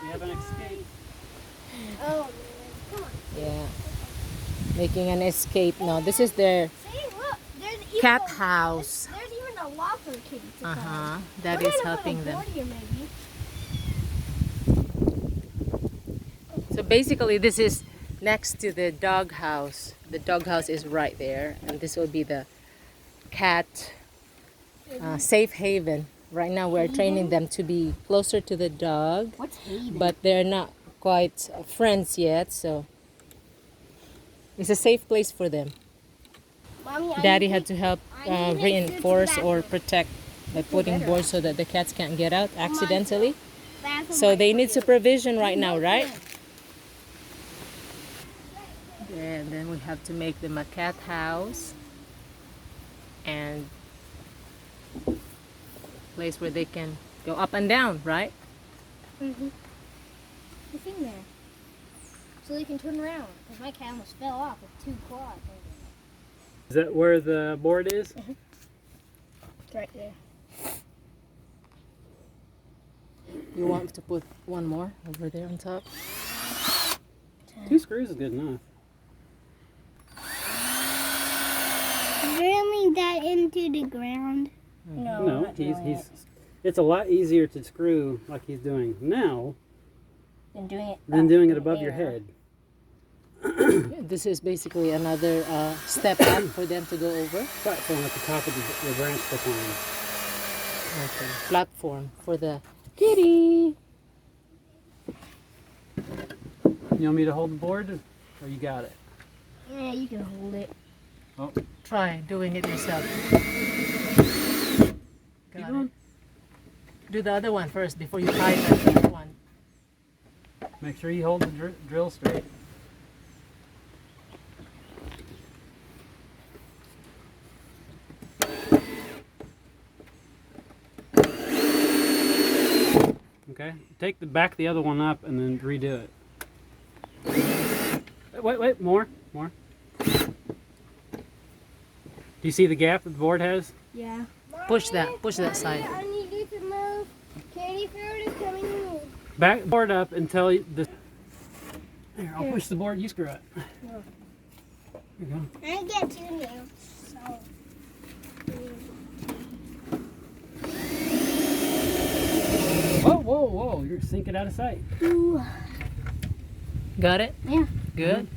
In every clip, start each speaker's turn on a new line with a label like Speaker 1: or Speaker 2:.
Speaker 1: You have an escape.
Speaker 2: Oh, man. Come on.
Speaker 3: Yeah. Making an escape. No, this is their
Speaker 2: See, look. There's even
Speaker 3: cat
Speaker 2: a,
Speaker 3: house.
Speaker 2: There's even a locker kitty to find.
Speaker 3: That
Speaker 2: We're
Speaker 3: is
Speaker 2: gonna
Speaker 3: helping
Speaker 2: put a
Speaker 3: them.
Speaker 2: board here, maybe.
Speaker 3: So basically this is next to the dog house. The dog house is right there, and this will be the cat safe haven. Right now we're training them to be closer to the dog,
Speaker 2: What's Haven?
Speaker 3: but they're not quite friends yet, so it's a safe place for them.
Speaker 2: Mommy,
Speaker 3: Daddy had to help
Speaker 2: I need to
Speaker 3: reinforce
Speaker 2: go to the
Speaker 3: or
Speaker 2: bathroom.
Speaker 3: protect by putting
Speaker 2: better.
Speaker 3: boards so that the cats can't get out accidentally.
Speaker 2: Bathroom
Speaker 3: So
Speaker 2: right
Speaker 3: they
Speaker 2: for
Speaker 3: need
Speaker 2: you.
Speaker 3: supervision right now, right? And then we have to make them a cat house and place where they can go up and down, right?
Speaker 2: Mm-hmm. It's in there. So they can turn around. Because my cat almost fell off with 2 claws.
Speaker 1: Is that where the board is?
Speaker 2: It's right there.
Speaker 3: You want to put one more over there on top?
Speaker 1: 2 screws is good enough.
Speaker 2: Ramming that into the ground?
Speaker 1: No, it's a lot easier to screw like he's doing now
Speaker 2: than
Speaker 1: doing it above your head.
Speaker 3: This is basically another step up for them to go over.
Speaker 1: Platform at the top of the branch to climb.
Speaker 3: Okay. Platform for the kitty.
Speaker 1: You want me to hold the board, or you got it?
Speaker 2: Yeah, you can hold it.
Speaker 1: Oh,
Speaker 3: Try doing it yourself.
Speaker 1: keep
Speaker 3: Got
Speaker 1: going.
Speaker 3: it. Do the other one first before you tighten that one.
Speaker 1: Make sure you hold the drill straight. Okay, back the other one up and then redo it. Wait, more. Do you see the gap that the board has?
Speaker 2: Yeah.
Speaker 3: Push that side.
Speaker 2: I need you to move. Kitty food is coming to me.
Speaker 1: Back the board up until the. Here, I'll push the board. You screw it. There you go.
Speaker 2: I get 2 now. So.
Speaker 1: Whoa! You're sinking out of sight.
Speaker 2: Ooh.
Speaker 3: Got it?
Speaker 2: Yeah.
Speaker 3: Good?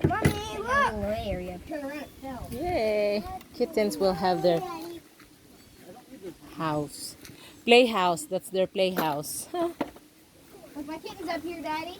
Speaker 2: Mommy, look. Area. Turn around. Fell.
Speaker 3: Yay! Kittens will have their house. Playhouse. That's their playhouse.
Speaker 2: With my kittens up here, Daddy.